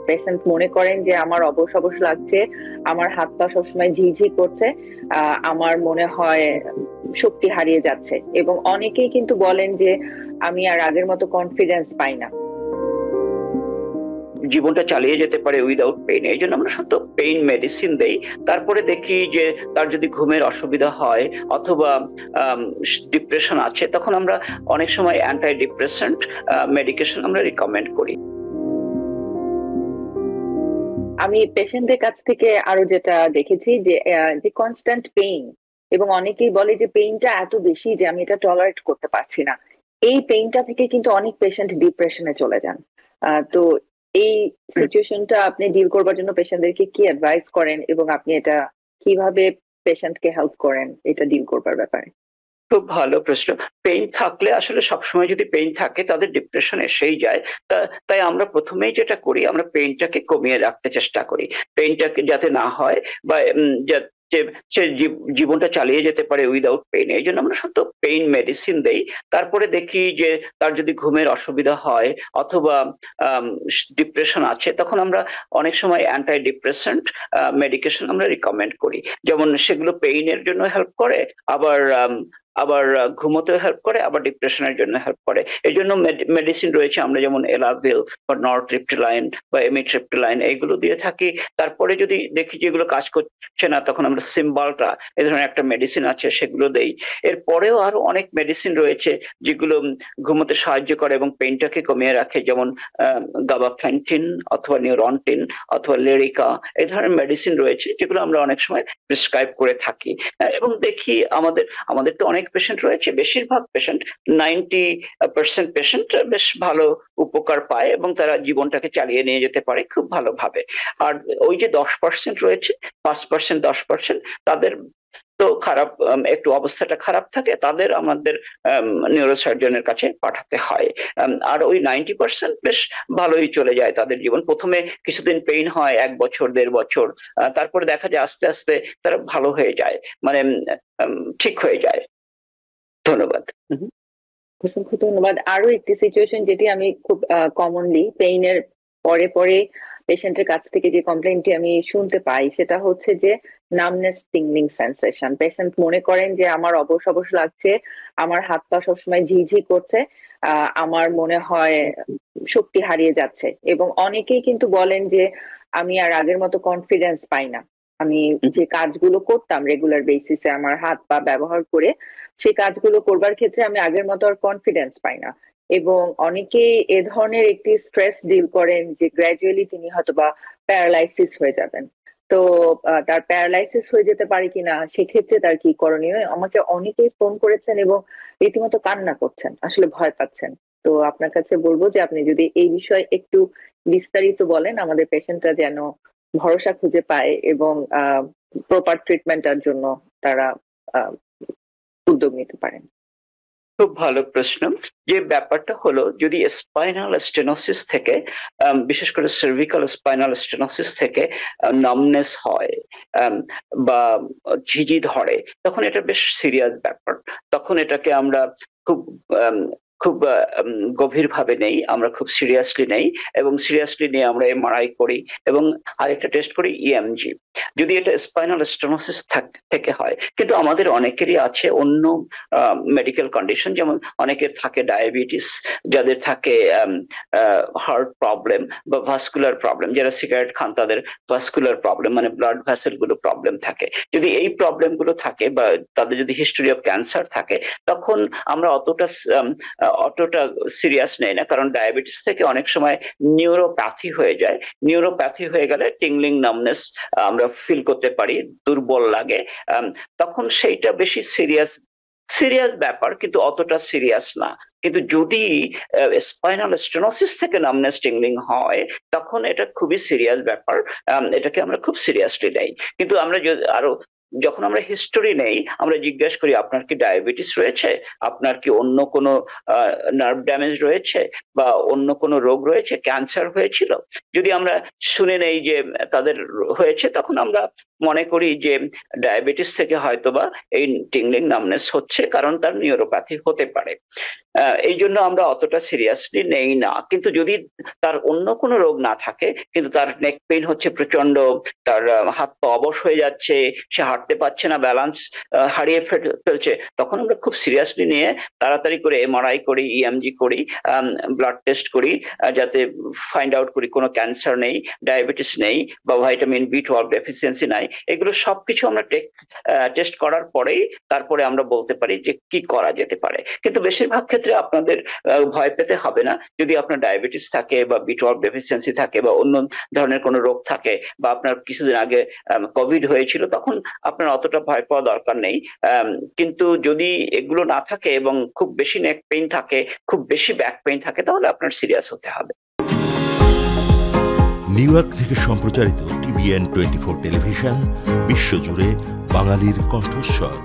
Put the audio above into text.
Patient মনে করেন যে আমার অবশ অবশ লাগছে, আমার হাত পা সবসময় ঝিঝি করছে, আমার মনে হয় শক্তি হারিয়ে যাচ্ছে, এবং অনেকেই কিন্তু বলেন যে আমি আর আগের মতো কনফিডেন্স পাই না। জীবনটা চালিয়ে যেতে পারে উইদাউট পেইন, এই জন্য আমরা শুধু পেইন মেডিসিন দেই। তারপরে দেখি যে তার যদি ঘুমের অসুবিধা হয় অথবা ডিপ্রেশন আছে, তখন আমরা অনেক সময় অ্যান্টি ডিপ্রেসেন্ট মেডিকেশন আমরা রিকমেন্ড করি। আমি পেশেন্টদের কাছ থেকে আরো যেটা দেখেছি যে যে কনস্ট্যান্ট পেইন, এবং অনেকেই বলে যে পেইনটা এত বেশি যে আমি এটা টলারেট করতে পারছি না। এই পেইনটা থেকে কিন্তু অনেক পেশেন্ট ডিপ্রেশনে চলে যান। তো এই সিচুয়েশনটা আপনি ডিল করবার জন্য পেশেন্টদেরকে কি অ্যাডভাইস করেন, এবং আপনি এটা কিভাবে পেশেন্টকে হেল্প করেন এটা ডিল করবার ব্যাপারে? খুব ভালো প্রশ্ন। পেইন থাকলে আসলে সবসময় যদি পেইন থাকে তাদের ডিপ্রেশন এসেই যায়। তাই আমরা প্রথমেই যেটা করি, আমরা পেইনটাকে কমিয়ে রাখতে চেষ্টা করি, পেইনটাকে যাতে না হয় বা সে জীবনটা চালিয়ে যেতে পারে উইদাউট পেইন, এই জন্য আমরা শুধু পেইন মেডিসিন দেই। তারপরে দেখি যে তার যদি ঘুমের অসুবিধা হয় অথবা ডিপ্রেশন আছে, তখন আমরা অনেক সময় অ্যান্টি ডিপ্রেসেন্ট মেডিকেশন আমরা রিকমেন্ড করি। যেমন সেগুলো পেইনের জন্য হেল্প করে, আবার আবার ঘুমোতে হেল্প করে, আবার ডিপ্রেশনের জন্য হেল্প করে। এই জন্য মেডিসিন রয়েছে, আমরা যেমন এলাভিল বা নরট্রিপটিলাইন বা এমিট্রিপটিলাইন এইগুলো দিয়ে থাকি। তারপরে যদি দেখি যে এগুলো কাজ করছে না, তখন আমরা সিম্বালটা এই ধরনের একটা মেডিসিন আছে সেগুলো দেই। এরপরেও আরো অনেক মেডিসিন রয়েছে যেগুলো ঘুমোতে সাহায্য করে এবং পেইনটাকে কমিয়ে রাখে, যেমন গাবাফেন্টিন অথবা নিউরন্টিন অথবা লেরিকা, এই ধরনের মেডিসিন রয়েছে যেগুলো আমরা অনেক সময় প্রেসক্রাইব করে থাকি। এবং দেখি আমাদের তো অনেক পেশেন্ট রয়েছে, বেশিরভাগ পেশেন্ট 90% পেশেন্ট বেশ ভালো উপকার পায় এবং তারা জীবনটাকে চালিয়ে নিয়ে যেতে পারে খুব ভালোভাবে। আর ওই যে 10% রয়েছে, 5%, 10%, তাদের তো খারাপ, একটু অবস্থাটা খারাপ থাকে, তাদের আমাদের নিউরোসার্জনের কাছে পাঠাতে হয়। আর ওই 90% বেশ ভালোই চলে যায় তাদের জীবন। প্রথমে কিছুদিন পেইন হয়, 1 বছর 1.5 বছর, তারপরে দেখা যায় আস্তে আস্তে তারা ভালো হয়ে যায়, মানে ঠিক হয়ে যায়। ধন্যবাদ। অসংখ্য ধন্যবাদ। আরো একটি সিচুয়েশন যেটি আমি খুব কমনলি পেইনের পরে পরে পেশেন্টের কাছ থেকে যে কমপ্লেইনটি আমি শুনতে পাই, সেটা হচ্ছে যে নামনেস, টিংলিং সেন্সেশন। পেশেন্ট মনে করেন যে আমার অবশ অবশ লাগছে, আমার হাত পা সবসময় ঝিঝি করছে, আমার মনে হয় শক্তি হারিয়ে যাচ্ছে, এবং অনেকেই কিন্তু বলেন যে আমি আর আগের মতো কনফিডেন্স পাই না। আমি যে কাজগুলো করতাম রেগুলার বেসিসে আমার হাত পা ব্যবহার করে, সেই কাজগুলো করবার ক্ষেত্রে আমি আগের মতো আর কনফিডেন্স পাই না। এবং অনেকেই এ ধরনের একটি স্ট্রেস ডিল করেন যে গ্র্যাজুয়ালি তিনি হয়তোবা প্যারালাইসিস হয়ে যাবেন। তো তার প্যারালাইসিস হয়ে যেতে পারে কিনা, সেক্ষেত্রে তার কি করণীয়? আমাকে অনেকেই ফোন করেছেন এবং রীতিমতো কান্না করছেন, আসলে ভয় পাচ্ছেন। তো আপনার কাছে বলবো যে আপনি যদি এই বিষয়ে একটু বিস্তারিত বলেন, আমাদের পেশেন্টরা যেন ভরসা খুঁজে পায় এবং প্রপার ট্রিটমেন্টের জন্য তারা উদ্যোগ নিতে পারেন। খুব ভালো প্রশ্ন। যে ব্যাপারটা হলো, যদি স্পাইনাল স্টেনোসিস থেকে, বিশেষ করে সার্ভিক্যাল স্পাইনাল স্টেনোসিস থেকে নামনেস হয় বা ঝিঝি ধরে, তখন এটা বেশ সিরিয়াস ব্যাপার। তখন এটাকে আমরা খুব খুব গভীরভাবে নেই, আমরা খুব সিরিয়াসলি নেই, এবং সিরিয়াসলি নিয়ে আমরা এমআরআই করি এবং আরেকটা টেস্ট করি ইএমজি, যদি এটা স্পাইনাল স্টেনোসিস থেকে হয়। কিন্তু আমাদের অনেকেরই আছে অন্য মেডিকেল কন্ডিশন, যেমন অনেকের থাকে ডায়াবেটিস, যাদের থাকে হার্ট প্রবলেম বা ভাস্কুলার প্রবলেম, যারা সিগারেট খান তাদের ভাস্কুলার প্রবলেম, মানে ব্লাড ভেসেল গুলো প্রবলেম থাকে। যদি এই প্রবলেম গুলো থাকে বা তাদের যদি হিস্টোরি অফ ক্যান্সার থাকে, তখন আমরা অতটা সিরিয়াস নেই না, কারণ ডায়াবেটিস থেকে অনেক সময় নিউরোপ্যাথি হয়ে যায়। নিউরোপ্যাথি হয়ে গেলে টিংলিং, নামনেস আমরা ফিল করতে পারি, দুর্বল লাগে, তখন সেইটা বেশি সিরিয়াস ব্যাপার, কিন্তু অতটা সিরিয়াস না। কিন্তু যদি স্পাইনাল স্টেনোসিস থেকে নামনেস, টিংলিং হয়, তখন এটা খুবই সিরিয়াস ব্যাপার, এটাকে আমরা খুব সিরিয়াসলি নেই। কিন্তু আমরা আরো যখন আমরা হিস্টোরি নেই, আমরা জিজ্ঞেস করি আপনার কি ডায়াবেটিস রয়েছে, আপনার কি অন্য কোনো নার্ভ ড্যামেজ রয়েছে বা অন্য কোনো রোগ রয়েছে, ক্যান্সার হয়েছিল, যদি আমরা শুনে নেই যে তাদের হয়েছে, তখন আমরা মনে করি যে ডায়াবেটিস থেকে হয়তোবা এই টিংলিং, নামনেস হচ্ছে, কারণ তার নিউরোপ্যাথি হতে পারে। এই জন্য আমরা অতটা সিরিয়াসলি নেই না। কিন্তু যদি তার অন্য কোনো রোগ না থাকে, কিন্তু তার নেক পেইন হচ্ছে প্রচন্ড, তার হাত পা অবশ হয়ে যাচ্ছে, সে হাঁটতে পারছে না, ব্যালেন্স হারিয়ে ফেলছে, তখন আমরা খুব সিরিয়াসলি নিয়ে তাড়াতাড়ি করে এমআরআই করি, ইএমজি করি, ব্লাড টেস্ট করি, যাতে ফাইন্ড আউট করি কোনো ক্যান্সার নেই, ডায়াবেটিস নেই, বা ভিটামিন B12 ডেফিসিয়েন্সি নাই। এগুলো সবকিছু আমরা টেস্ট করার পরেই তারপরে আমরা বলতে পারি যে কি করা যেতে পারে। কিন্তু বেশিরভাগ ক্ষেত্রে আপনাদের ভয় পেতে হবে না। যদি আপনার ডায়াবেটিস থাকে বা B12 ডেফিসিয়েন্সি থাকে বা অন্য ধরনের কোনো রোগ থাকে, বা আপনার কিছুদিন আগে কোভিড হয়েছিল, তখন আপনার অতটা ভয় পাওয়া দরকার নেই। কিন্তু যদি এগুলো না থাকে এবং খুব বেশি নেক পেইন থাকে, খুব বেশি ব্যাক পেইন থাকে, তাহলে আপনার সিরিয়াস হতে হবে। নিউ ইয়র্ক থেকে সম্প্রচারিত TVN 24 টেলিভিশন, বিশ্বজুড়ে বাঙালির কণ্ঠস্বর।